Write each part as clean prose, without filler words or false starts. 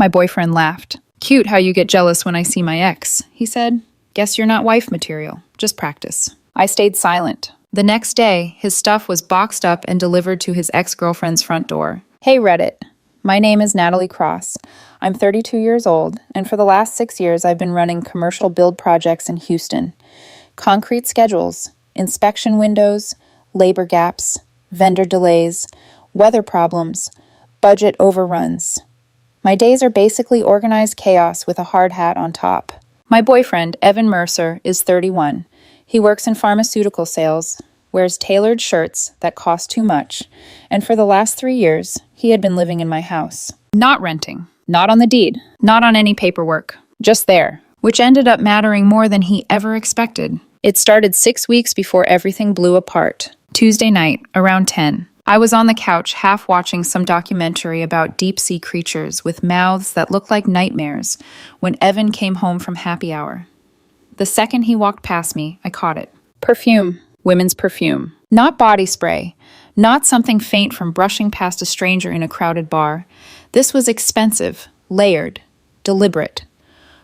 My boyfriend laughed. "Cute how you get jealous when I see my ex," he said. "Guess you're not wife material. Just practice." I stayed silent. The next day, his stuff was boxed up and delivered to his ex-girlfriend's front door. "Hey Reddit. My name is Natalie Cross. I'm 32 years old, and for the last 6 years I've been running commercial build projects in Houston. Concrete schedules, inspection windows, labor gaps, vendor delays, weather problems, budget overruns. My days are basically organized chaos with a hard hat on top." My boyfriend, Evan Mercer, is 31. He works in pharmaceutical sales, wears tailored shirts that cost too much, and for the last 3 years, he had been living in my house. Not renting, not on the deed, not on any paperwork, just there, which ended up mattering more than he ever expected. It started 6 weeks before everything blew apart. Tuesday night, around 10. I was on the couch half watching some documentary about deep-sea creatures with mouths that looked like nightmares when Evan came home from happy hour. The second he walked past me, I caught it. Perfume. Women's perfume. Not body spray. Not something faint from brushing past a stranger in a crowded bar. This was expensive, layered, deliberate.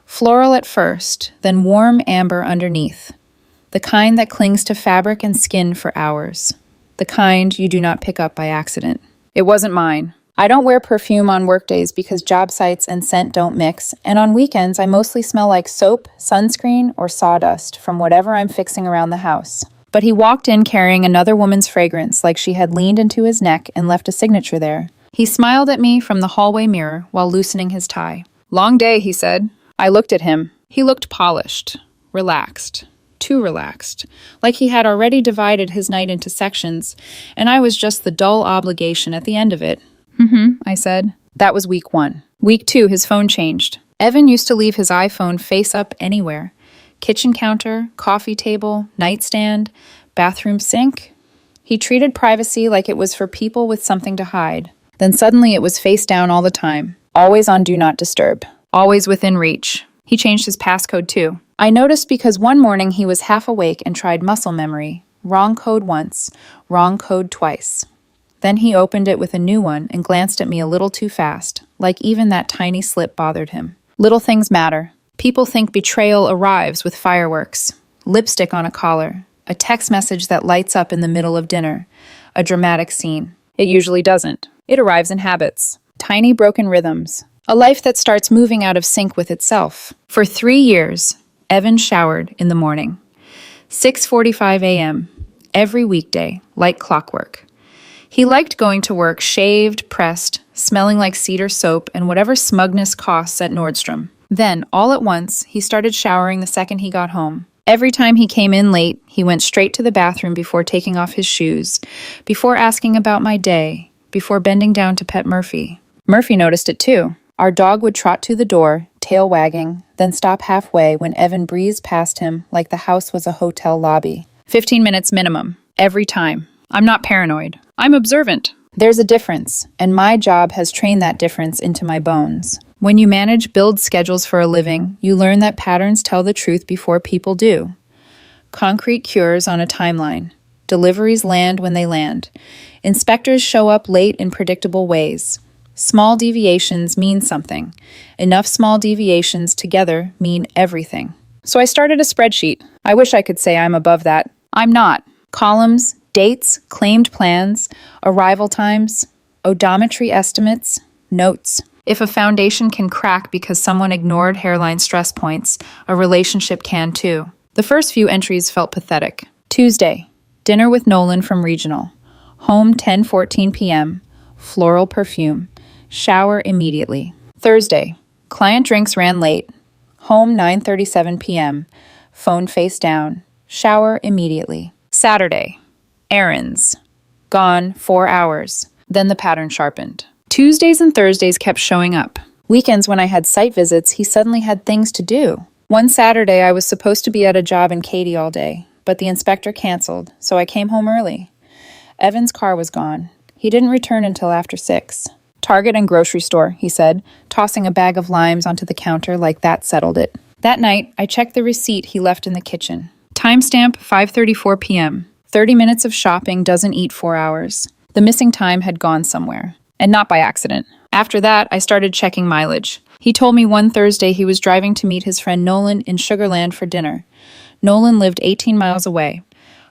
Floral at first, then warm amber underneath. The kind that clings to fabric and skin for hours. The kind you do not pick up by accident. It wasn't mine. I don't wear perfume on workdays because job sites and scent don't mix, and on weekends I mostly smell like soap, sunscreen, or sawdust from whatever I'm fixing around the house. But he walked in carrying another woman's fragrance like she had leaned into his neck and left a signature there. He smiled at me from the hallway mirror while loosening his tie. "Long day," he said. I looked at him. He looked polished, relaxed. Too relaxed, like he had already divided his night into sections, and I was just the dull obligation at the end of it. I said. That was week 1. Week 2, his phone changed. Evan used to leave his iPhone face up anywhere. Kitchen counter, coffee table, nightstand, bathroom sink. He treated privacy like it was for people with something to hide. Then suddenly it was face down all the time, always on Do Not Disturb, always within reach. He changed his passcode too. I noticed because one morning he was half awake and tried muscle memory. Wrong code once, wrong code twice. Then he opened it with a new one and glanced at me a little too fast, like even that tiny slip bothered him. Little things matter. People think betrayal arrives with fireworks, lipstick on a collar, a text message that lights up in the middle of dinner, a dramatic scene. It usually doesn't. It arrives in habits, tiny broken rhythms, a life that starts moving out of sync with itself. For 3 years, Evan showered in the morning, 6:45 a.m., every weekday, like clockwork. He liked going to work shaved, pressed, smelling like cedar soap and whatever smugness costs at Nordstrom. Then, all at once, he started showering the second he got home. Every time he came in late, he went straight to the bathroom before taking off his shoes, before asking about my day, before bending down to pet Murphy. Murphy noticed it too. Our dog would trot to the door, tail wagging, then stop halfway when Evan breezed past him like the house was a hotel lobby. 15 minutes minimum, every time. I'm not paranoid. I'm observant. There's a difference, and my job has trained that difference into my bones. When you manage build schedules for a living, you learn that patterns tell the truth before people do. Concrete cures on a timeline. Deliveries land when they land. Inspectors show up late in predictable ways. Small deviations mean something. Enough small deviations together mean everything. So I started a spreadsheet. I wish I could say I'm above that. I'm not. Columns, dates, claimed plans, arrival times, odometry estimates, notes. If a foundation can crack because someone ignored hairline stress points, a relationship can too. The first few entries felt pathetic. Tuesday, dinner with Nolan from Regional. Home 10:14 p.m. Floral perfume. Shower immediately. Thursday, client drinks ran late. Home 9:37 p.m. Phone face down. Shower immediately. Saturday, errands. Gone 4 hours. Then the pattern sharpened. Tuesdays and Thursdays kept showing up. Weekends when I had site visits, he suddenly had things to do. One Saturday, I was supposed to be at a job in Katy all day, but the inspector canceled, so I came home early. Evan's car was gone. He didn't return until after 6. Target and grocery store, he said, tossing a bag of limes onto the counter like that settled it. That night, I checked the receipt he left in the kitchen. Timestamp 5:34 p.m. 30 minutes of shopping doesn't eat 4 hours. The missing time had gone somewhere. And not by accident. After that, I started checking mileage. He told me one Thursday he was driving to meet his friend Nolan in Sugarland for dinner. Nolan lived 18 miles away.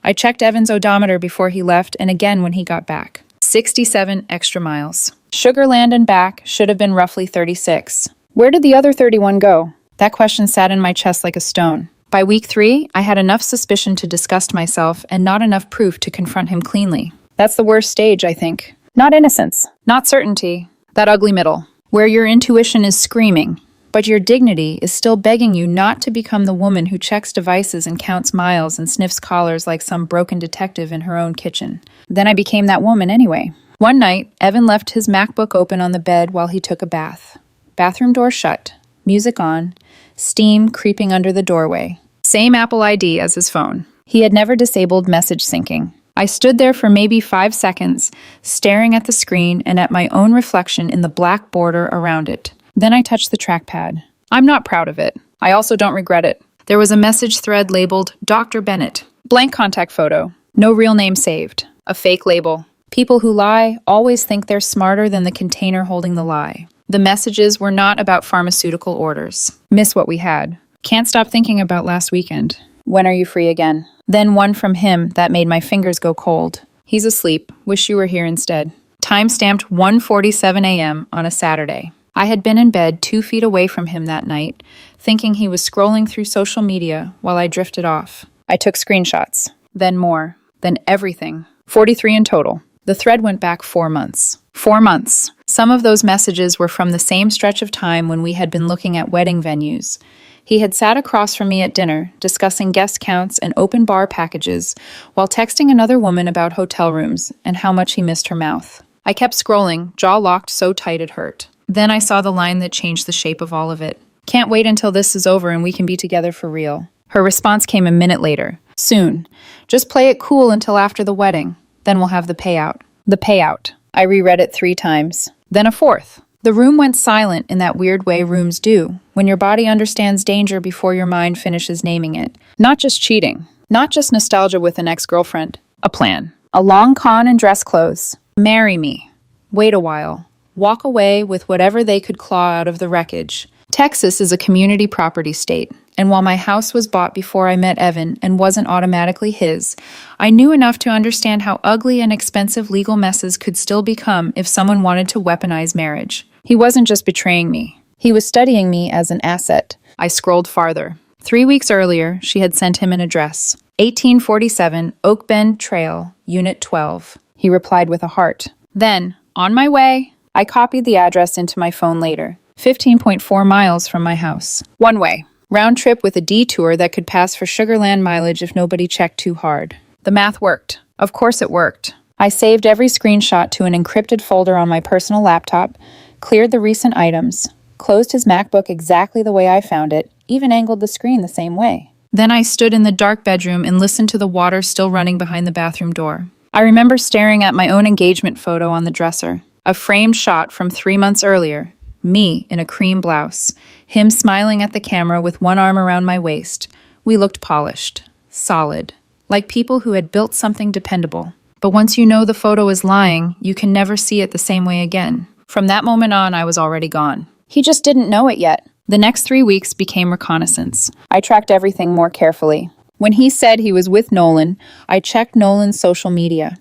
I checked Evan's odometer before he left and again when he got back. 67 extra miles. Sugarland and back should have been roughly 36. Where did the other 31 go? That question sat in my chest like a stone. By week 3, I had enough suspicion to disgust myself and not enough proof to confront him cleanly. That's the worst stage, I think. Not innocence, not certainty, that ugly middle, where your intuition is screaming, but your dignity is still begging you not to become the woman who checks devices and counts miles and sniffs collars like some broken detective in her own kitchen. Then I became that woman anyway. One night, Evan left his MacBook open on the bed while he took a bath. Bathroom door shut, music on, steam creeping under the doorway. Same Apple ID as his phone. He had never disabled message syncing. I stood there for maybe 5 seconds, staring at the screen and at my own reflection in the black border around it. Then I touched the trackpad. I'm not proud of it. I also don't regret it. There was a message thread labeled Dr. Bennett. Blank contact photo. No real name saved. A fake label. People who lie always think they're smarter than the container holding the lie. The messages were not about pharmaceutical orders. Miss what we had. Can't stop thinking about last weekend. When are you free again? Then one from him that made my fingers go cold. He's asleep. Wish you were here instead. Time-stamped 1:47 a.m. on a Saturday. I had been in bed 2 feet away from him that night, thinking he was scrolling through social media while I drifted off. I took screenshots. Then more. Then everything. 43 in total. The thread went back 4 months. 4 months. Some of those messages were from the same stretch of time when we had been looking at wedding venues. He had sat across from me at dinner, discussing guest counts and open bar packages, while texting another woman about hotel rooms and how much he missed her mouth. I kept scrolling, jaw locked so tight it hurt. Then I saw the line that changed the shape of all of it. Can't wait until this is over and we can be together for real. Her response came a minute later. Soon. Just play it cool until after the wedding. Then we'll have the payout. The payout. I reread it 3 times. Then a 4th. The room went silent in that weird way rooms do, when your body understands danger before your mind finishes naming it. Not just cheating. Not just nostalgia with an ex-girlfriend. A plan. A long con and dress clothes. Marry me. Wait a while. Walk away with whatever they could claw out of the wreckage. Texas is a community property state, and while my house was bought before I met Evan and wasn't automatically his, I knew enough to understand how ugly and expensive legal messes could still become if someone wanted to weaponize marriage. He wasn't just betraying me. He was studying me as an asset. I scrolled farther. 3 weeks earlier, she had sent him an address. 1847 Oak Bend Trail, Unit 12. He replied with a heart. Then, on my way, I copied the address into my phone later. 15.4 miles from my house. One way. Round trip with a detour that could pass for Sugarland mileage if nobody checked too hard. The math worked. Of course it worked. I saved every screenshot to an encrypted folder on my personal laptop, cleared the recent items, closed his MacBook exactly the way I found it, even angled the screen the same way. Then I stood in the dark bedroom and listened to the water still running behind the bathroom door. I remember staring at my own engagement photo on the dresser, a framed shot from 3 months earlier. Me in a cream blouse, him smiling at the camera with one arm around my waist. We looked polished, solid, like people who had built something dependable. But once you know the photo is lying, you can never see it the same way again. From that moment on, I was already gone. He just didn't know it yet. The next 3 weeks became reconnaissance. I tracked everything more carefully. When he said he was with Nolan, I checked Nolan's social media.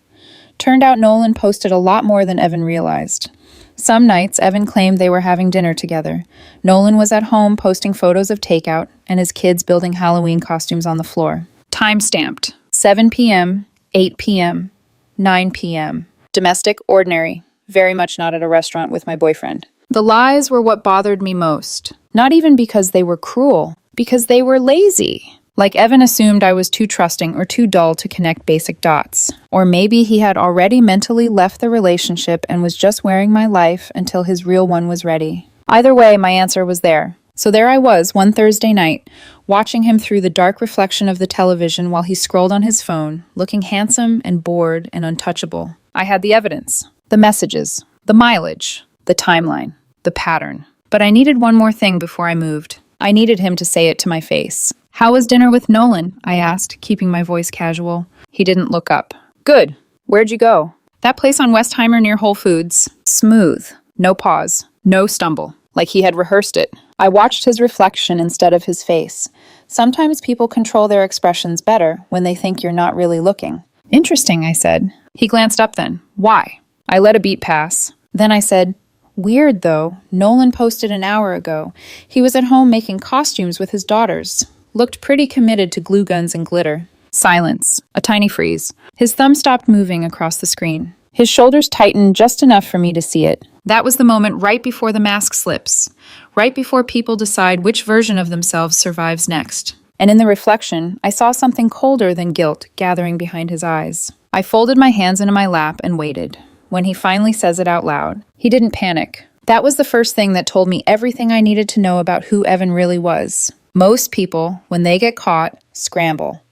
Turned out Nolan posted a lot more than Evan realized. Some nights, Evan claimed they were having dinner together. Nolan was at home posting photos of takeout and his kids building Halloween costumes on the floor. Time-stamped. 7 p.m., 8 p.m., 9 p.m. Domestic, ordinary. Very much not at a restaurant with my boyfriend. The lies were what bothered me most. Not even because they were cruel, because they were lazy. Like Evan assumed I was too trusting or too dull to connect basic dots. Or maybe he had already mentally left the relationship and was just wearing my life until his real one was ready. Either way, my answer was there. So there I was one Thursday night, watching him through the dark reflection of the television while he scrolled on his phone, looking handsome and bored and untouchable. I had the evidence, the messages, the mileage, the timeline, the pattern. But I needed one more thing before I moved. I needed him to say it to my face. How was dinner with Nolan? I asked, keeping my voice casual. He didn't look up. Good. Where'd you go? That place on Westheimer near Whole Foods. Smooth. No pause. No stumble. Like he had rehearsed it. I watched his reflection instead of his face. Sometimes people control their expressions better when they think you're not really looking. Interesting, I said. He glanced up then. Why? I let a beat pass. Then I said, weird, though. Nolan posted an hour ago. He was at home making costumes with his daughters. Looked pretty committed to glue guns and glitter. Silence. A tiny freeze. His thumb stopped moving across the screen. His shoulders tightened just enough for me to see it. That was the moment right before the mask slips. Right before people decide which version of themselves survives next. And in the reflection, I saw something colder than guilt gathering behind his eyes. I folded my hands into my lap and waited. When he finally says it out loud, he didn't panic. That was the first thing that told me everything I needed to know about who Evan really was. Most people, when they get caught, scramble.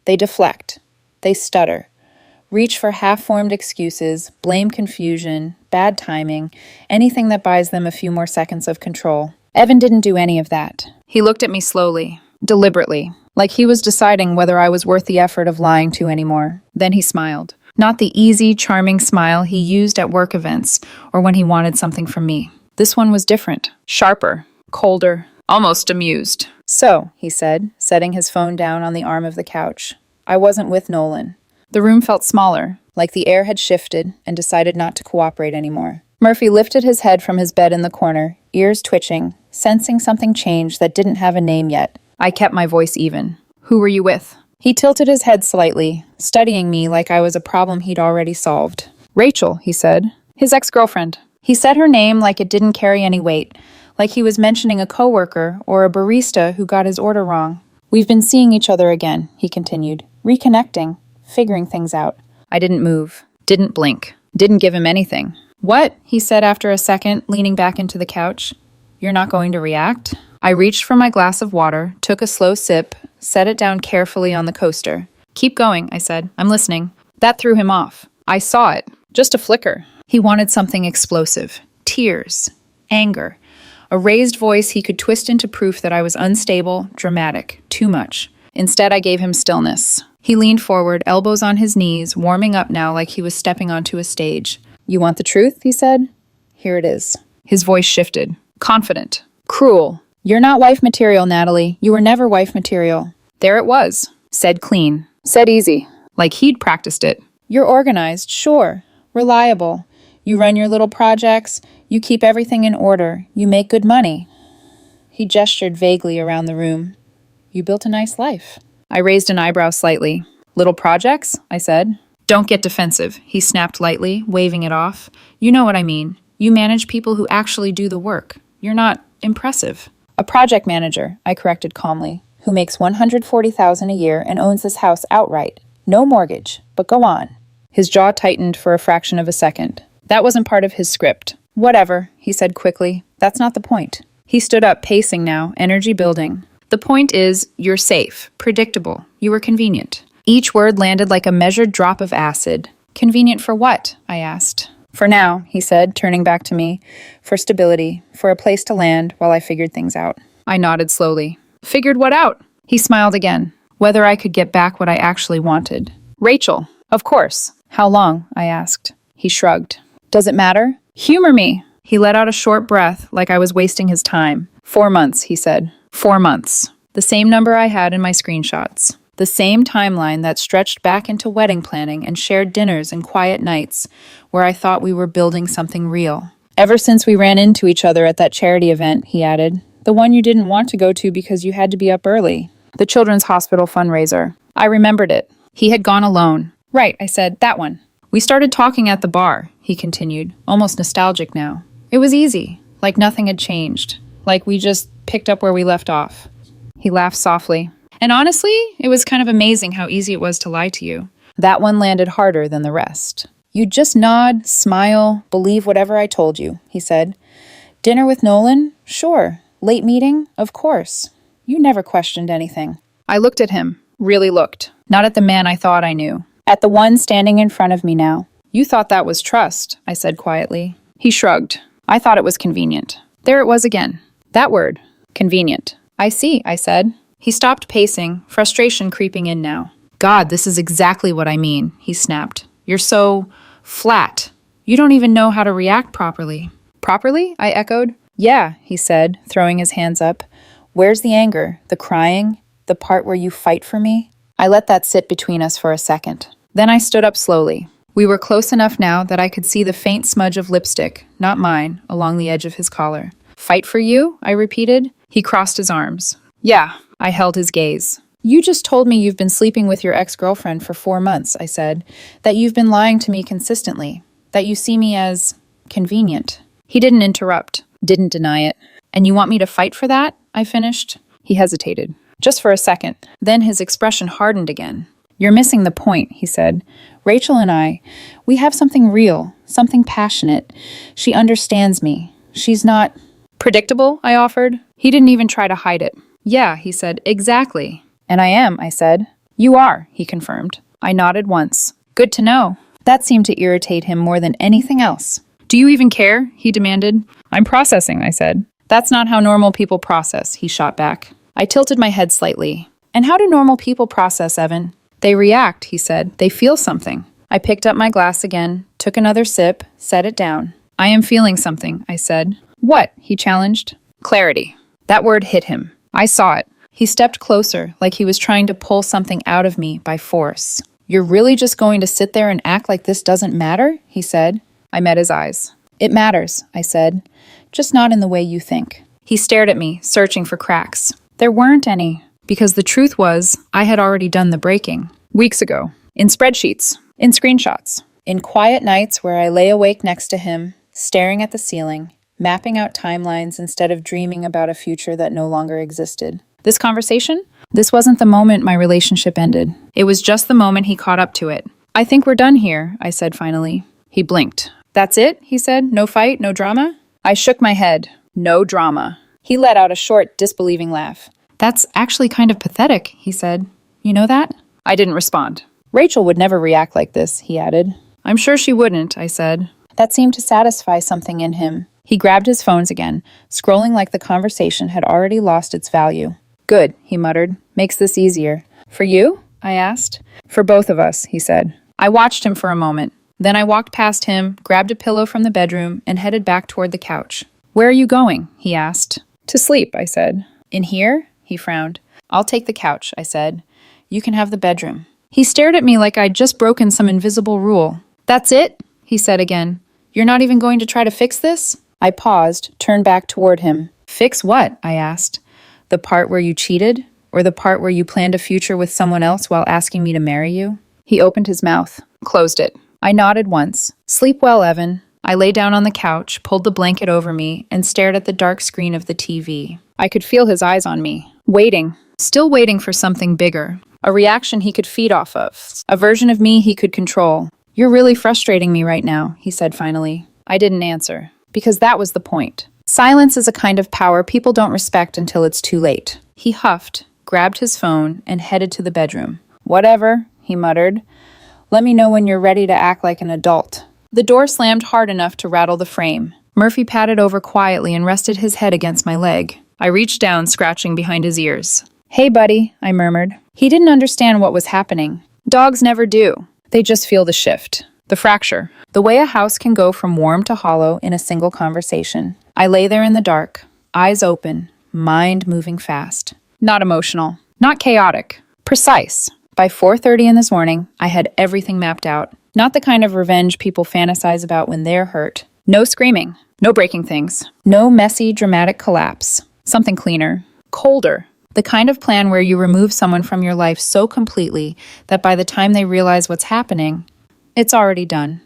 They deflect. They stutter. Reach for half-formed excuses, blame confusion, bad timing, anything that buys them a few more seconds of control. Evan didn't do any of that. He looked at me slowly, deliberately, like he was deciding whether I was worth the effort of lying to anymore. Then he smiled. Not the easy, charming smile he used at work events or when he wanted something from me. This one was different, sharper, colder, almost amused. So, he said, setting his phone down on the arm of the couch, I wasn't with Nolan. The room felt smaller, like the air had shifted and decided not to cooperate anymore. Murphy lifted his head from his bed in the corner, ears twitching, sensing something change that didn't have a name yet. I kept my voice even. Who were you with? He tilted his head slightly, studying me like I was a problem he'd already solved. Rachel, he said. His ex-girlfriend. He said her name like it didn't carry any weight, like he was mentioning a coworker or a barista who got his order wrong. We've been seeing each other again, he continued, reconnecting, figuring things out. I didn't move, didn't blink, didn't give him anything. What? He said after a second, leaning back into the couch. You're not going to react? I reached for my glass of water, took a slow sip, set it down carefully on the coaster. Keep going, I said. I'm listening. That threw him off. I saw it. Just a flicker. He wanted something explosive. Tears. Anger. A raised voice he could twist into proof that I was unstable, dramatic, too much. Instead, I gave him stillness. He leaned forward, elbows on his knees, warming up now like he was stepping onto a stage. You want the truth, he said? Here it is. His voice shifted. Confident. Cruel. You're not wife material, Natalie. You were never wife material. There it was. Said clean. Said easy. Like he'd practiced it. You're organized, sure. Reliable. You run your little projects. You keep everything in order. You make good money. He gestured vaguely around the room. You built a nice life. I raised an eyebrow slightly. Little projects? I said. Don't get defensive, he snapped lightly, waving it off. You know what I mean. You manage people who actually do the work. You're not impressive. A project manager, I corrected calmly, who makes $140,000 a year and owns this house outright. No mortgage, but go on. His jaw tightened for a fraction of a second. That wasn't part of his script. Whatever, he said quickly. That's not the point. He stood up, pacing now, energy building. The point is, you're safe, predictable, you were convenient. Each word landed like a measured drop of acid. Convenient for what? I asked. For now, he said, turning back to me. For stability, for a place to land while I figured things out. I nodded slowly. Figured what out? He smiled again. Whether I could get back what I actually wanted. Rachel. Of course. How long? I asked. He shrugged. Does it matter? Humor me. He let out a short breath like I was wasting his time. 4 months, he said. 4 months. The same number I had in my screenshots. The same timeline that stretched back into wedding planning and shared dinners and quiet nights where I thought we were building something real. Ever since we ran into each other at that charity event, he added. The one you didn't want to go to because you had to be up early. The Children's Hospital fundraiser. I remembered it. He had gone alone. Right, I said, that one. We started talking at the bar, he continued, almost nostalgic now. It was easy, like nothing had changed. Like we just picked up where we left off. He laughed softly. And honestly, it was kind of amazing how easy it was to lie to you. That one landed harder than the rest. You'd just nod, smile, believe whatever I told you, he said. Dinner with Nolan? Sure. Late meeting? Of course. You never questioned anything. I looked at him, really looked. Not at the man I thought I knew. At the one standing in front of me now. You thought that was trust, I said quietly. He shrugged. I thought it was convenient. There it was again. That word. Convenient. I see, I said. He stopped pacing, frustration creeping in now. God, this is exactly what I mean, he snapped. You're so flat. You don't even know how to react properly. Properly? I echoed. Yeah, he said, throwing his hands up. Where's the anger, the crying, the part where you fight for me? I let that sit between us for a second. Then I stood up slowly. We were close enough now that I could see the faint smudge of lipstick, not mine, along the edge of his collar. Fight for you? I repeated. He crossed his arms. Yeah, I held his gaze. You just told me you've been sleeping with your ex-girlfriend for 4 months, I said. That you've been lying to me consistently. That you see me as convenient. He didn't interrupt, didn't deny it. And you want me to fight for that? I finished. He hesitated. Just for a second. Then his expression hardened again. You're missing the point, he said. Rachel and I, we have something real, something passionate. She understands me. She's not predictable, I offered. He didn't even try to hide it. Yeah, he said, exactly. And I am, I said. You are, he confirmed. I nodded once. Good to know. That seemed to irritate him more than anything else. Do you even care? He demanded. I'm processing, I said. That's not how normal people process, he shot back. I tilted my head slightly. And how do normal people process, Evan? They react, he said. They feel something. I picked up my glass again, took another sip, set it down. I am feeling something, I said. What? He challenged. Clarity. That word hit him. I saw it. He stepped closer, like he was trying to pull something out of me by force. You're really just going to sit there and act like this doesn't matter? He said. I met his eyes. It matters, I said. Just not in the way you think. He stared at me, searching for cracks. There weren't any, because the truth was, I had already done the breaking. Weeks ago. In spreadsheets. In screenshots. In quiet nights where I lay awake next to him, staring at the ceiling, mapping out timelines instead of dreaming about a future that no longer existed. This conversation? This wasn't the moment my relationship ended. It was just the moment he caught up to it. I think we're done here, I said finally. He blinked. That's it? He said. No fight, no drama? I shook my head. No drama. He let out a short, disbelieving laugh. That's actually kind of pathetic, he said. You know that? I didn't respond. Rachel would never react like this, he added. I'm sure she wouldn't, I said. That seemed to satisfy something in him. He grabbed his phones again, scrolling like the conversation had already lost its value. Good, he muttered. Makes this easier. For you? I asked. For both of us, he said. I watched him for a moment. Then I walked past him, grabbed a pillow from the bedroom, and headed back toward the couch. Where are you going? He asked. To sleep, I said. In here? He frowned. I'll take the couch, I said. You can have the bedroom. He stared at me like I'd just broken some invisible rule. That's it? He said again. You're not even going to try to fix this? I paused, turned back toward him. Fix what? I asked. The part where you cheated? Or the part where you planned a future with someone else while asking me to marry you? He opened his mouth, closed it. I nodded once. Sleep well, Evan. I lay down on the couch, pulled the blanket over me, and stared at the dark screen of the TV. I could feel his eyes on me, waiting, still waiting for something bigger. A reaction he could feed off of. A version of me he could control. You're really frustrating me right now, he said finally. I didn't answer, because that was the point. Silence is a kind of power people don't respect until it's too late. He huffed, grabbed his phone, and headed to the bedroom. Whatever, he muttered. Let me know when you're ready to act like an adult. The door slammed hard enough to rattle the frame. Murphy padded over quietly and rested his head against my leg. I reached down, scratching behind his ears. Hey, buddy, I murmured. He didn't understand what was happening. Dogs never do. They just feel the shift, the fracture, the way a house can go from warm to hollow in a single conversation. I lay there in the dark, eyes open, mind moving fast. Not emotional, not chaotic, precise. By 4:30 in this morning, I had everything mapped out. Not the kind of revenge people fantasize about when they're hurt. No screaming, no breaking things, no messy, dramatic collapse. Something cleaner, colder. The kind of plan where you remove someone from your life so completely that by the time they realize what's happening, it's already done.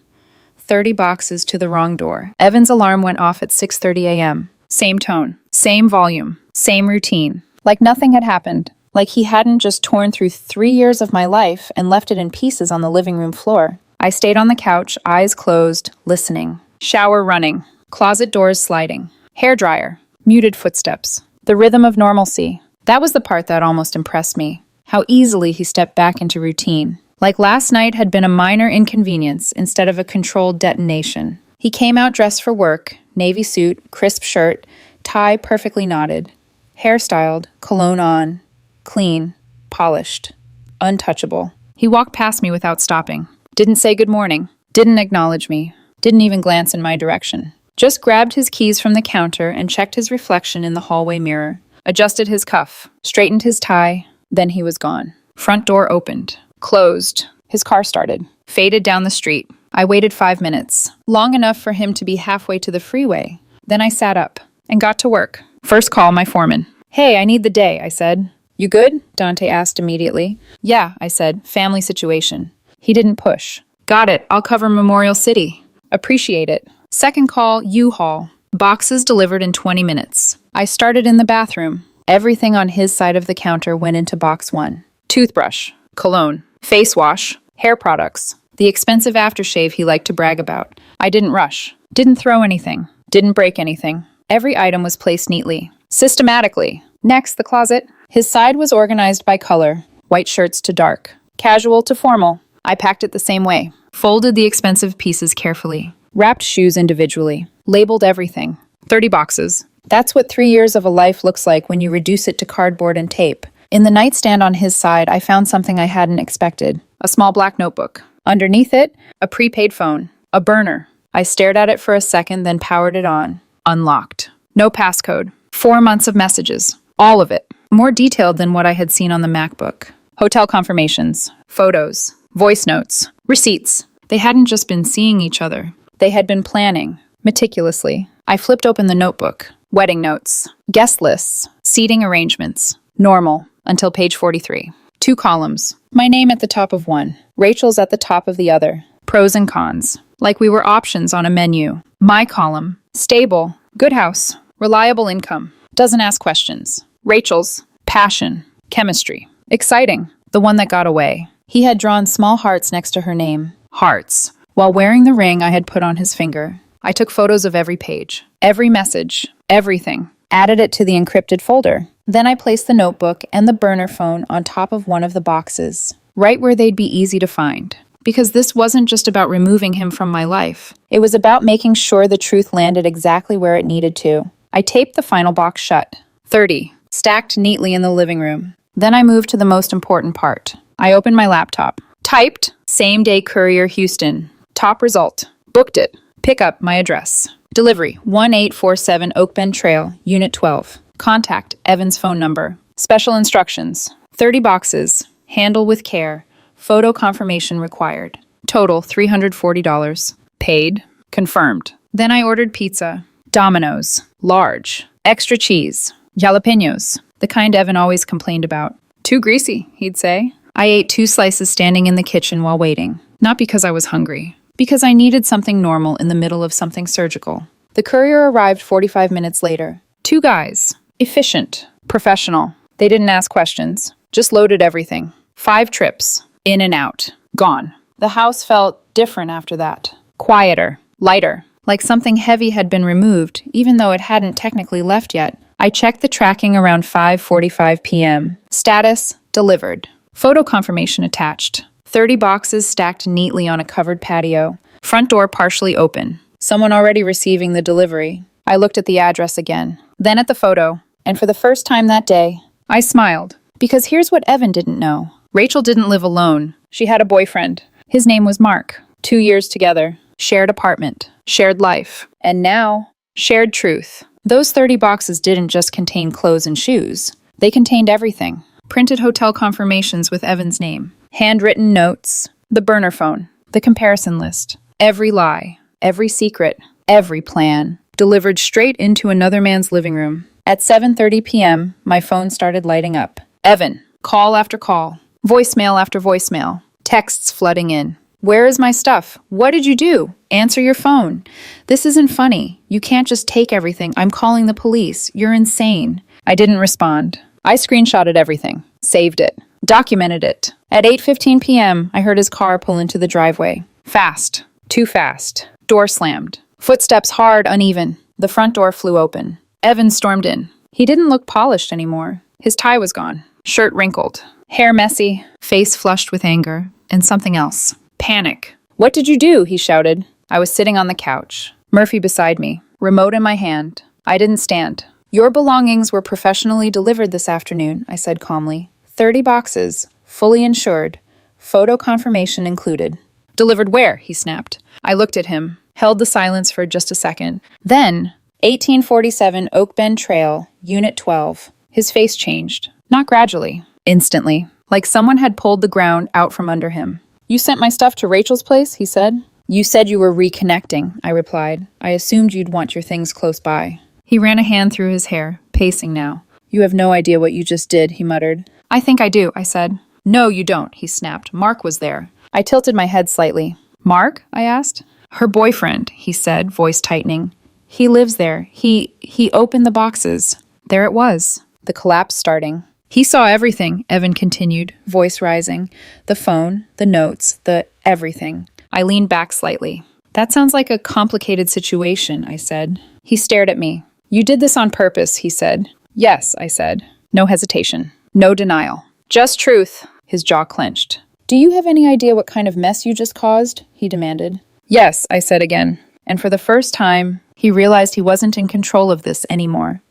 30 boxes to the wrong door. Evan's alarm went off at 6:30 a.m. Same tone, same volume, same routine. Like nothing had happened. Like he hadn't just torn through 3 years of my life and left it in pieces on the living room floor. I stayed on the couch, eyes closed, listening. Shower running, closet doors sliding, hairdryer, muted footsteps. The rhythm of normalcy. That was the part that almost impressed me. How easily he stepped back into routine. Like last night had been a minor inconvenience instead of a controlled detonation. He came out dressed for work, navy suit, crisp shirt, tie perfectly knotted. Hair styled, cologne on, clean, polished, untouchable. He walked past me without stopping. Didn't say good morning. Didn't acknowledge me. Didn't even glance in my direction. Just grabbed his keys from the counter and checked his reflection in the hallway mirror, adjusted his cuff, straightened his tie, then he was gone. Front door opened, closed. His car started, faded down the street. I waited 5 minutes, long enough for him to be halfway to the freeway. Then I sat up and got to work. First call, my foreman. Hey, I need the day, I said. You good? Dante asked immediately. Yeah, I said, family situation. He didn't push. Got it, I'll cover Memorial City. Appreciate it. Second call, U-Haul. Boxes delivered in 20 minutes. I started in the bathroom. Everything on his side of the counter went into box 1. Toothbrush, cologne, face wash, hair products, the expensive aftershave he liked to brag about. I didn't rush, didn't throw anything, didn't break anything. Every item was placed neatly, systematically. Next, the closet. His side was organized by color, white shirts to dark, casual to formal. I packed it the same way, folded the expensive pieces carefully, wrapped shoes individually, labeled everything. 30 boxes. That's what 3 years of a life looks like when you reduce it to cardboard and tape. In the nightstand on his side, I found something I hadn't expected. A small black notebook. Underneath it, a prepaid phone. A burner. I stared at it for a second, then powered it on. Unlocked. No passcode. 4 months of messages. All of it. More detailed than what I had seen on the MacBook. Hotel confirmations. Photos. Voice notes. Receipts. They hadn't just been seeing each other. They had been planning. Meticulously. I flipped open the notebook. Wedding notes. Guest lists. Seating arrangements. Normal. Until page 43. 2 columns. My name at the top of one. Rachel's at the top of the other. Pros and cons. Like we were options on a menu. My column. Stable. Good house. Reliable income. Doesn't ask questions. Rachel's. Passion. Chemistry. Exciting. The one that got away. He had drawn small hearts next to her name. Hearts. While wearing the ring I had put on his finger. I took photos of every page. Every message. Everything. Added it to the encrypted folder. Then I placed the notebook and the burner phone on top of one of the boxes, right where they'd be easy to find. Because this wasn't just about removing him from my life. It was about making sure the truth landed exactly where it needed to. I taped the final box shut. 30, stacked neatly in the living room. Then I moved to the most important part. I opened my laptop. Typed, same day courier Houston. Top result. Booked it. Pick up my address. Delivery, 1847 Oak Bend Trail, Unit 12. Contact Evan's phone number. Special instructions. 30 boxes. Handle with care. Photo confirmation required. Total $340. Paid. Confirmed. Then I ordered pizza. Domino's. Large. Extra cheese. Jalapenos. The kind Evan always complained about. Too greasy, he'd say. I ate 2 slices standing in the kitchen while waiting. Not because I was hungry. Because I needed something normal in the middle of something surgical. The courier arrived 45 minutes later. 2 guys. Efficient. Professional. They didn't ask questions. Just loaded everything. 5 trips. In and out. Gone. The house felt different after that. Quieter. Lighter. Like something heavy had been removed, even though it hadn't technically left yet. I checked the tracking around 5:45 p.m. Status, delivered. Photo confirmation attached. 30 boxes stacked neatly on a covered patio. Front door partially open. Someone already receiving the delivery. I looked at the address again. Then at the photo. And for the first time that day, I smiled. Because here's what Evan didn't know. Rachel didn't live alone. She had a boyfriend. His name was Mark. 2 years together. Shared apartment. Shared life. And now, shared truth. Those 30 boxes didn't just contain clothes and shoes. They contained everything. Printed hotel confirmations with Evan's name. Handwritten notes. The burner phone. The comparison list. Every lie. Every secret. Every plan. Delivered straight into another man's living room. At 7:30 p.m., my phone started lighting up. Evan. Call after call. Voicemail after voicemail. Texts flooding in. Where is my stuff? What did you do? Answer your phone. This isn't funny. You can't just take everything. I'm calling the police. You're insane. I didn't respond. I screenshotted everything. Saved it. Documented it. At 8:15 p.m., I heard his car pull into the driveway. Fast. Too fast. Door slammed. Footsteps hard, uneven. The front door flew open. Evan stormed in. He didn't look polished anymore. His tie was gone. Shirt wrinkled. Hair messy. Face flushed with anger. And something else. Panic. What did you do? He shouted. I was sitting on the couch. Murphy beside me. Remote in my hand. I didn't stand. Your belongings were professionally delivered this afternoon, I said calmly. 30 boxes. Fully insured. Photo confirmation included. Delivered where? He snapped. I looked at him. held the silence for just a second. Then, 1847 Oak Bend Trail, Unit 12. His face changed. Not gradually, instantly, like someone had pulled the ground out from under him. "You sent my stuff to Rachel's place?" he said. "You said you were reconnecting," I replied. "I assumed you'd want your things close by." He ran a hand through his hair, pacing now. "You have no idea what you just did," he muttered. "I think I do," I said. "No, you don't," he snapped. "Mark was there." I tilted my head slightly. "Mark?" I asked. "Her boyfriend," he said, voice tightening. "He lives there. He opened the boxes." There it was, the collapse starting. "He saw everything," Evan continued, voice rising. "The phone, the notes, the everything." I leaned back slightly. "That sounds like a complicated situation," I said. He stared at me. "You did this on purpose," he said. "Yes," I said. No hesitation. No denial. "Just truth." His jaw clenched. "Do you have any idea what kind of mess you just caused?" he demanded. "Yes," I said again. And for the first time, he realized he wasn't in control of this anymore.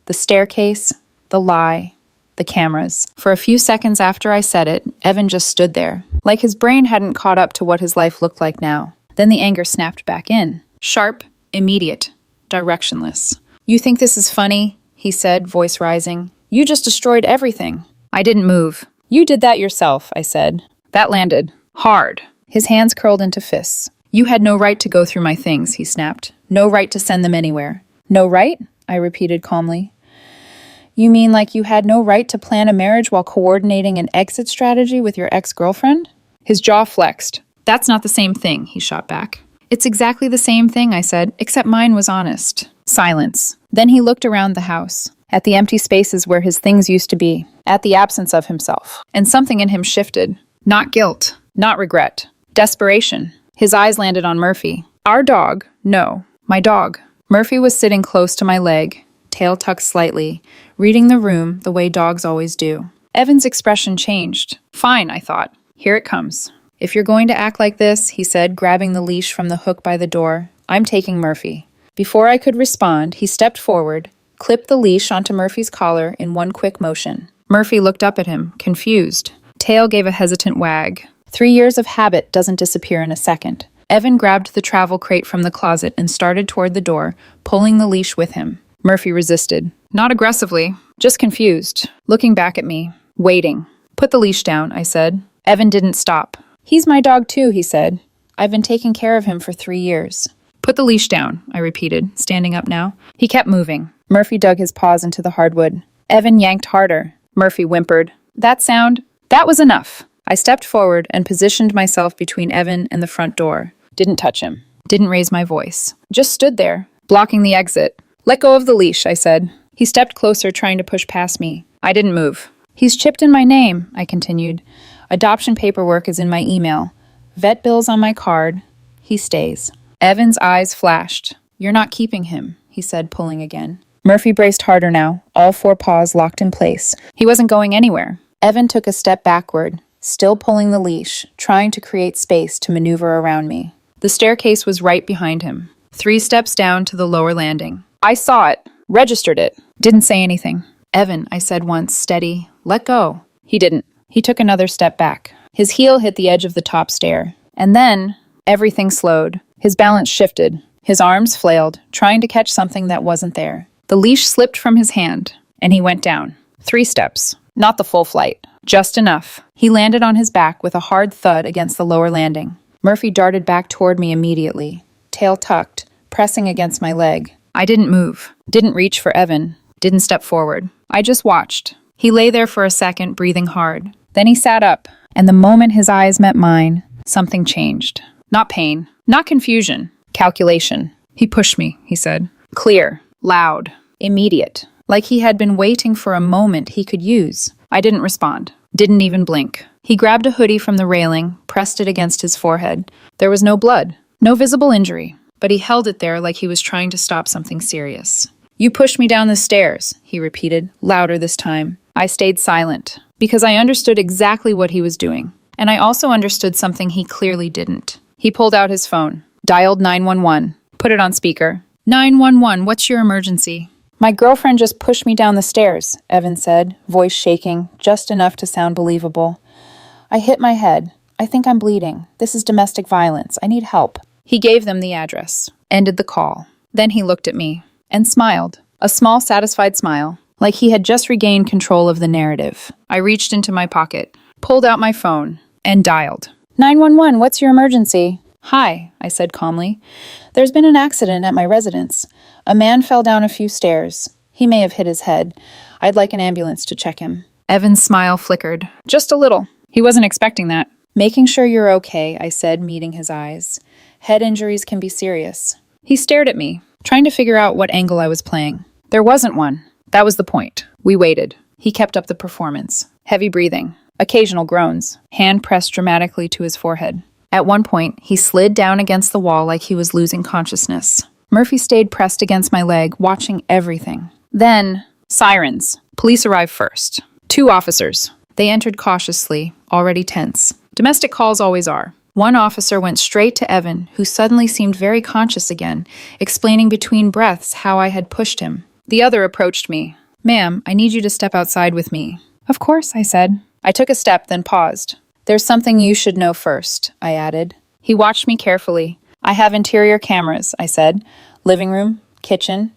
The staircase, the lie, the cameras. For a few seconds after I said it, Evan just stood there, like his brain hadn't caught up to what his life looked like now. Then the anger snapped back in. Sharp, immediate, directionless. "You think this is funny?" he said, voice rising. "You just destroyed everything." I didn't move. "You did that yourself," I said. That landed. Hard. His hands curled into fists. "You had no right to go through my things," he snapped. "No right to send them anywhere." "No right?" I repeated calmly. "You mean like you had no right to plan a marriage while coordinating an exit strategy with your ex-girlfriend?" His jaw flexed. "That's not the same thing," he shot back. "It's exactly the same thing," I said, "except mine was honest." Silence. Then he looked around the house, at the empty spaces where his things used to be, at the absence of himself. And something in him shifted. Not guilt, not regret. Desperation. His eyes landed on Murphy. Our dog. No, my dog. Murphy was sitting close to my leg, tail tucked slightly, reading the room the way dogs always do. Evan's expression changed. Fine, I thought. Here it comes. "If you're going to act like this," he said, grabbing the leash from the hook by the door, "I'm taking Murphy." Before I could respond, he stepped forward, clipped the leash onto Murphy's collar in one quick motion. Murphy looked up at him, confused. Tail gave a hesitant wag. 3 years of habit doesn't disappear in a second. Evan grabbed the travel crate from the closet and started toward the door, pulling the leash with him. Murphy resisted. Not aggressively, just confused, looking back at me, waiting. "Put the leash down," I said. Evan didn't stop. "He's my dog too," he said. "I've been taking care of him for 3 years." "Put the leash down," I repeated, standing up now. He kept moving. Murphy dug his paws into the hardwood. Evan yanked harder. Murphy whimpered. That was enough." I stepped forward and positioned myself between Evan and the front door. Didn't touch him. Didn't raise my voice. Just stood there, blocking the exit. "Let go of the leash," I said. He stepped closer, trying to push past me. I didn't move. "He's chipped in my name," I continued. "Adoption paperwork is in my email. Vet bills on my card. He stays." Evan's eyes flashed. "You're not keeping him," he said, pulling again. Murphy braced harder now, all 4 paws locked in place. He wasn't going anywhere. Evan took a step backward, still pulling the leash, trying to create space to maneuver around me. The staircase was right behind him, 3 steps down to the lower landing. I saw it, registered it, didn't say anything. "Evan," I said once, steady, "let go." He didn't. He took another step back. His heel hit the edge of the top stair. And then, everything slowed. His balance shifted. His arms flailed, trying to catch something that wasn't there. The leash slipped from his hand, and he went down. 3 steps. Not the full flight. Just enough. He landed on his back with a hard thud against the lower landing. Murphy darted back toward me immediately, tail tucked, pressing against my leg. I didn't move, didn't reach for Evan, didn't step forward. I just watched. He lay there for a second, breathing hard. Then he sat up, and the moment his eyes met mine, something changed. Not pain, not confusion, calculation. "He pushed me," he said. Clear, loud, immediate, like he had been waiting for a moment he could use. I didn't respond, didn't even blink. He grabbed a hoodie from the railing, pressed it against his forehead. There was no blood, no visible injury, but he held it there like he was trying to stop something serious. "You pushed me down the stairs," he repeated, louder this time. I stayed silent, because I understood exactly what he was doing. And I also understood something he clearly didn't. He pulled out his phone, dialed 911, put it on speaker. 911, what's your emergency?" "My girlfriend just pushed me down the stairs," Evan said, voice shaking, just enough to sound believable. "I hit my head. I think I'm bleeding. This is domestic violence. I need help." He gave them the address, ended the call. Then he looked at me and smiled, a small, satisfied smile, like he had just regained control of the narrative. I reached into my pocket, pulled out my phone, and dialed. 911, what's your emergency? Hi, I said calmly. There's been an accident at my residence. A man fell down a few stairs. He may have hit his head. I'd like an ambulance to check him. Evan's smile flickered. Just a little. He wasn't expecting that. Making sure you're okay, I said, meeting his eyes. Head injuries can be serious. He stared at me, trying to figure out what angle I was playing. There wasn't one. That was the point. We waited. He kept up the performance. Heavy breathing. Occasional groans. Hand pressed dramatically to his forehead. At one point, he slid down against the wall like he was losing consciousness. Murphy stayed pressed against my leg, watching everything. Then, sirens. Police arrived first. 2 officers. They entered cautiously, already tense. Domestic calls always are. One officer went straight to Evan, who suddenly seemed very conscious again, explaining between breaths how I had pushed him. The other approached me. Ma'am, I need you to step outside with me. Of course, I said. I took a step, then paused. There's something you should know first, I added. He watched me carefully. I have interior cameras, I said. Living room, kitchen.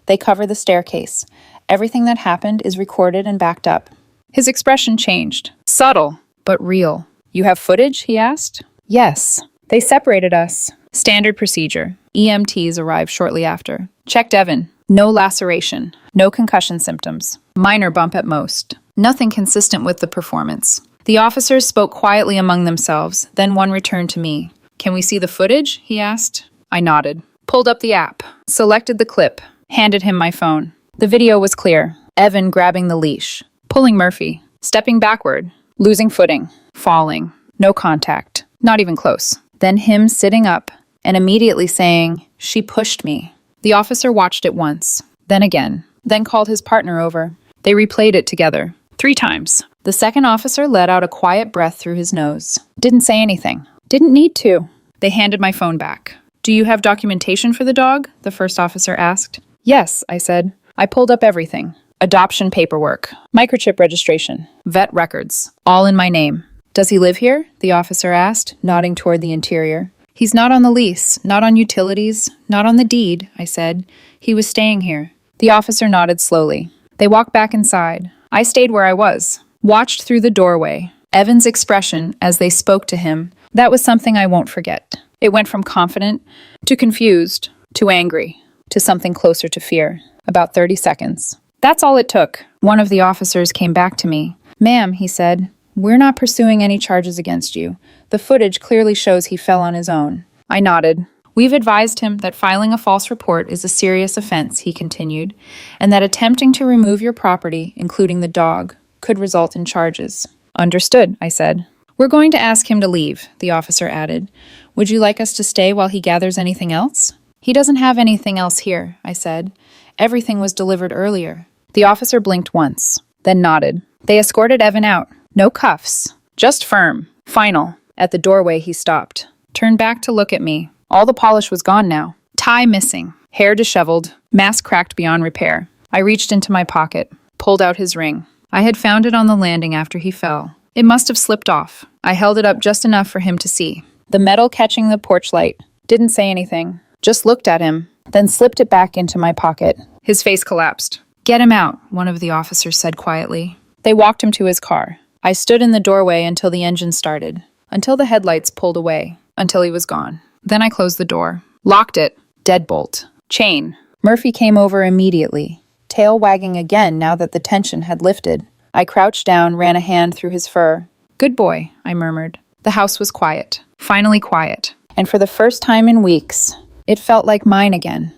They cover the staircase. Everything that happened is recorded and backed up. His expression changed. Subtle, but real. You have footage? He asked. Yes. They separated us. Standard procedure. EMTs arrived shortly after. Checked Evan. No laceration. No concussion symptoms. Minor bump at most. Nothing consistent with the performance. The officers spoke quietly among themselves, then one returned to me. Can we see the footage? He asked. I nodded. Pulled up the app. Selected the clip. Handed him my phone. The video was clear. Evan grabbing the leash. Pulling Murphy. Stepping backward. Losing footing. Falling. No contact. Not even close. Then him sitting up and immediately saying, "She pushed me." The officer watched it once. Then again. Then called his partner over. They replayed it together. 3 times. The second officer let out a quiet breath through his nose. Didn't say anything. Didn't need to. They handed my phone back. Do you have documentation for the dog? The first officer asked. Yes, I said. I pulled up everything. Adoption paperwork. Microchip registration. Vet records. All in my name. Does he live here? The officer asked, nodding toward the interior. He's not on the lease, not on utilities, not on the deed, I said. He was staying here. The officer nodded slowly. They walked back inside. I stayed where I was. Watched through the doorway. Evan's expression as they spoke to him. That was something I won't forget. It went from confident to confused to angry to something closer to fear. About 30 seconds. That's all it took. One of the officers came back to me. Ma'am, he said, we're not pursuing any charges against you. The footage clearly shows he fell on his own. I nodded. We've advised him that filing a false report is a serious offense, he continued, and that attempting to remove your property, including the dog, could result in charges. Understood, I said. We're going to ask him to leave, the officer added. Would you like us to stay while he gathers anything else? He doesn't have anything else here, I said. Everything was delivered earlier. The officer blinked once, then nodded. They escorted Evan out. No cuffs. Just firm. Final. At the doorway, he stopped. Turned back to look at me. All the polish was gone now. Tie missing. Hair disheveled. Mask cracked beyond repair. I reached into my pocket. Pulled out his ring. I had found it on the landing after he fell. It must have slipped off. I held it up just enough for him to see. The metal catching the porch light. Didn't say anything. Just looked at him. Then slipped it back into my pocket. His face collapsed. Get him out, one of the officers said quietly. They walked him to his car. I stood in the doorway until the engine started. Until the headlights pulled away. Until he was gone. Then I closed the door. Locked it. Deadbolt. Chain. Murphy came over immediately. Tail wagging again now that the tension had lifted. I crouched down, ran a hand through his fur. Good boy, I murmured. The house was quiet. Finally quiet. And for the first time in weeks, it felt like mine again.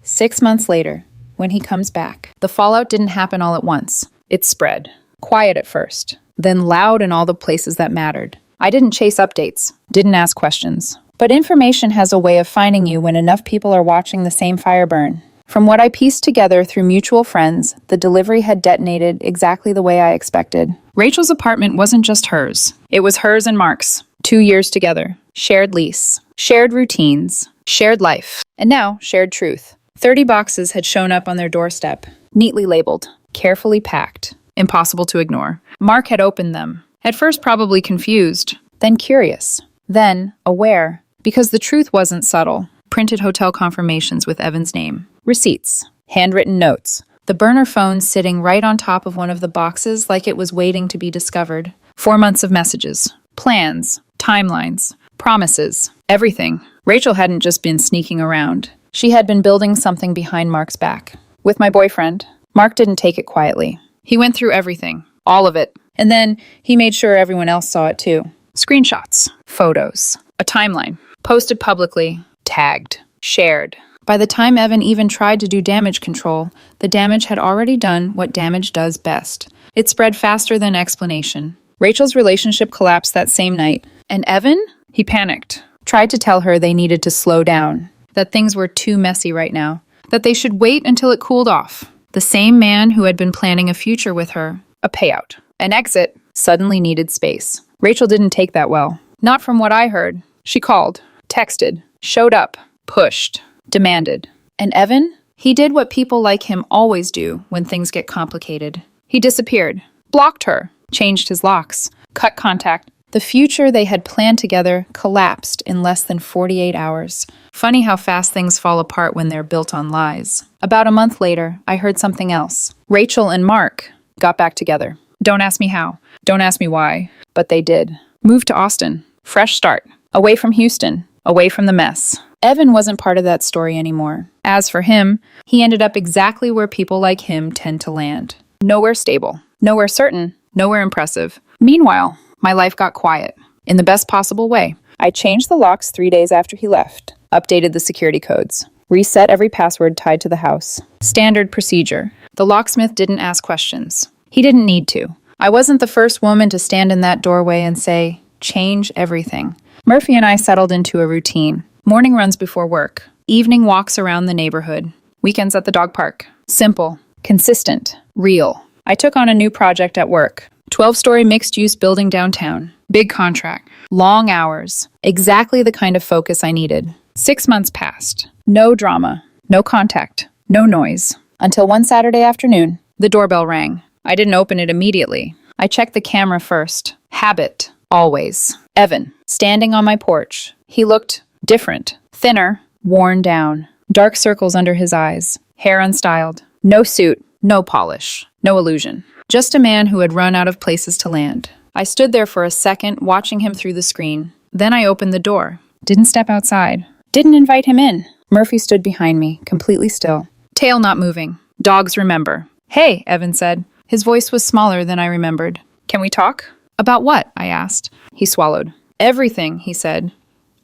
6 months later, when he comes back, the fallout didn't happen all at once. It spread. Quiet at first, then loud in all the places that mattered. I didn't chase updates, didn't ask questions. But information has a way of finding you when enough people are watching the same fire burn. From what I pieced together through mutual friends, the delivery had detonated exactly the way I expected. Rachel's apartment wasn't just hers. It was hers and Mark's. 2 years together. Shared lease. Shared routines. Shared life. And now, shared truth. 30 boxes had shown up on their doorstep. Neatly labeled. Carefully packed. Impossible to ignore. Mark had opened them. At first probably confused. Then curious. Then aware. Because the truth wasn't subtle. Printed hotel confirmations with Evan's name. Receipts. Handwritten notes. The burner phone sitting right on top of one of the boxes like it was waiting to be discovered. 4 months of messages. Plans. Timelines. Promises. Everything. Rachel hadn't just been sneaking around. She had been building something behind Mark's back. With my boyfriend. Mark didn't take it quietly. He went through everything. All of it. And then he made sure everyone else saw it too. Screenshots. Photos. A timeline. Posted publicly. Tagged. Shared. By the time Evan even tried to do damage control, the damage had already done what damage does best. It spread faster than explanation. Rachel's relationship collapsed that same night. And Evan? He panicked. Tried to tell her they needed to slow down. That things were too messy right now. That they should wait until it cooled off. The same man who had been planning a future with her, a payout, an exit, suddenly needed space. Rachel didn't take that well. Not from what I heard. She called, texted, showed up, pushed, demanded. And Evan? He did what people like him always do when things get complicated. He disappeared, blocked her, changed his locks, cut contact. The future they had planned together collapsed in less than 48 hours. Funny how fast things fall apart when they're built on lies. About a month later, I heard something else. Rachel and Mark got back together. Don't ask me how. Don't ask me why. But they did. Moved to Austin. Fresh start. Away from Houston. Away from the mess. Evan wasn't part of that story anymore. As for him, he ended up exactly where people like him tend to land. Nowhere stable. Nowhere certain. Nowhere impressive. Meanwhile, my life got quiet. In the best possible way. I changed the locks 3 days after he left. Updated the security codes. Reset every password tied to the house. Standard procedure. The locksmith didn't ask questions. He didn't need to. I wasn't the first woman to stand in that doorway and say, change everything. Murphy and I settled into a routine. Morning runs before work. Evening walks around the neighborhood. Weekends at the dog park. Simple. Consistent. Real. I took on a new project at work. 12-story mixed-use building downtown. Big contract. Long hours. Exactly the kind of focus I needed. 6 months passed. No drama. No contact. No noise. Until one Saturday afternoon, the doorbell rang. I didn't open it immediately. I checked the camera first. Habit. Always. Evan. Standing on my porch. He looked different. Thinner. Worn down. Dark circles under his eyes. Hair unstyled. No suit. No polish. No illusion. Just a man who had run out of places to land. I stood there for a second, watching him through the screen. Then I opened the door. Didn't step outside. Didn't invite him in. Murphy stood behind me, completely still. Tail not moving. Dogs remember. Hey, Evan said. His voice was smaller than I remembered. Can we talk? About what? I asked. He swallowed. Everything, he said.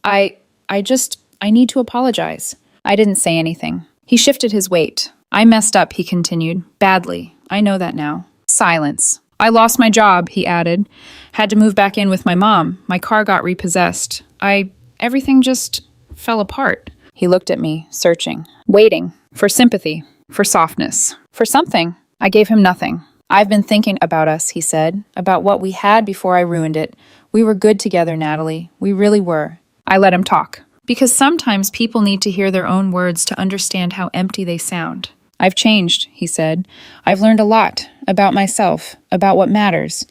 I need to apologize. I didn't say anything. He shifted his weight. I messed up, he continued. Badly. I know that now. Silence. I lost my job, he added. Had to move back in with my mom. My car got repossessed. Everything just fell apart. He looked at me, searching, waiting, for sympathy, for softness, for something. I gave him nothing. I've been thinking about us, he said, about what we had before I ruined it. We were good together, Natalie. We really were. I let him talk. Because sometimes people need to hear their own words to understand how empty they sound. I've changed, he said. I've learned a lot about myself, about what matters.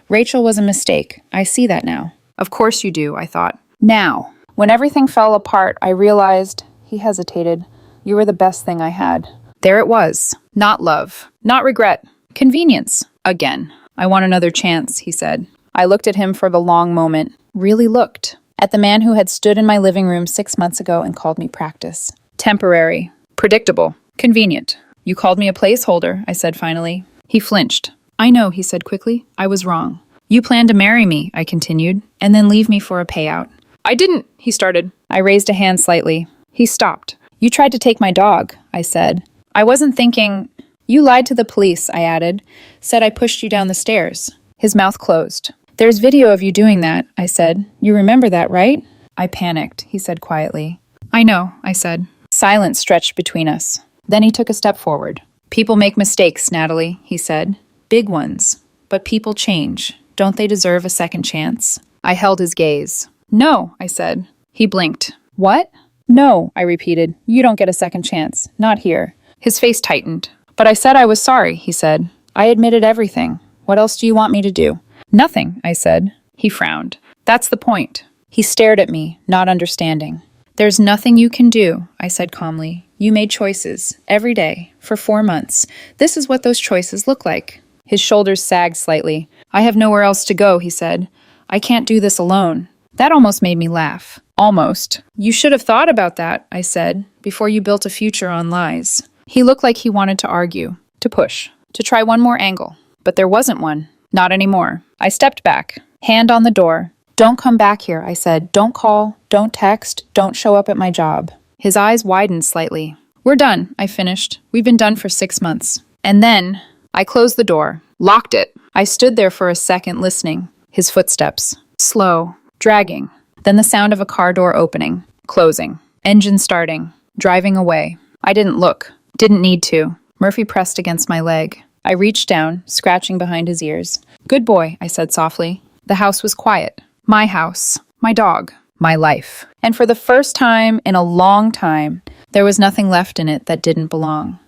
Rachel was a mistake. I see that now. Of course you do, I thought. Now, when everything fell apart, I realized, he hesitated, you were the best thing I had. There it was. Not love. Not regret. Convenience. Again. I want another chance, he said. I looked at him for the long moment. Really looked. At the man who had stood in my living room 6 months ago and called me practice. Temporary. Predictable. Convenient. You called me a placeholder, I said finally. He flinched. I know, he said quickly. I was wrong. You planned to marry me, I continued, and then leave me for a payout. I didn't, he started. I raised a hand slightly. He stopped. You tried to take my dog, I said. I wasn't thinking. You lied to the police, I added. Said I pushed you down the stairs. His mouth closed. There's video of you doing that, I said. You remember that, right? I panicked, he said quietly. I know, I said. Silence stretched between us. Then he took a step forward. People make mistakes, Natalie, he said. Big ones. But people change. Don't they deserve a second chance? I held his gaze. No, I said. He blinked. What? No, I repeated. You don't get a second chance. Not here. His face tightened. But I said I was sorry, he said. I admitted everything. What else do you want me to do? Nothing, I said. He frowned. That's the point. He stared at me, not understanding. There's nothing you can do, I said calmly. You made choices, every day, for 4 months. This is what those choices look like. His shoulders sagged slightly. I have nowhere else to go, he said. I can't do this alone. That almost made me laugh. Almost. You should have thought about that, I said, before you built a future on lies. He looked like he wanted to argue, to push, to try one more angle. But there wasn't one. Not anymore. I stepped back, hand on the door. Don't come back here, I said. Don't call, don't text, don't show up at my job. His eyes widened slightly. We're done, I finished. We've been done for 6 months. And then I closed the door, locked it. I stood there for a second listening. His footsteps. Slow, dragging. Then the sound of a car door opening, closing, engine starting, driving away. I didn't look. Didn't need to. Murphy pressed against my leg. I reached down, scratching behind his ears. Good boy, I said softly. The house was quiet. My house. My dog. My life. And for the first time in a long time, there was nothing left in it that didn't belong.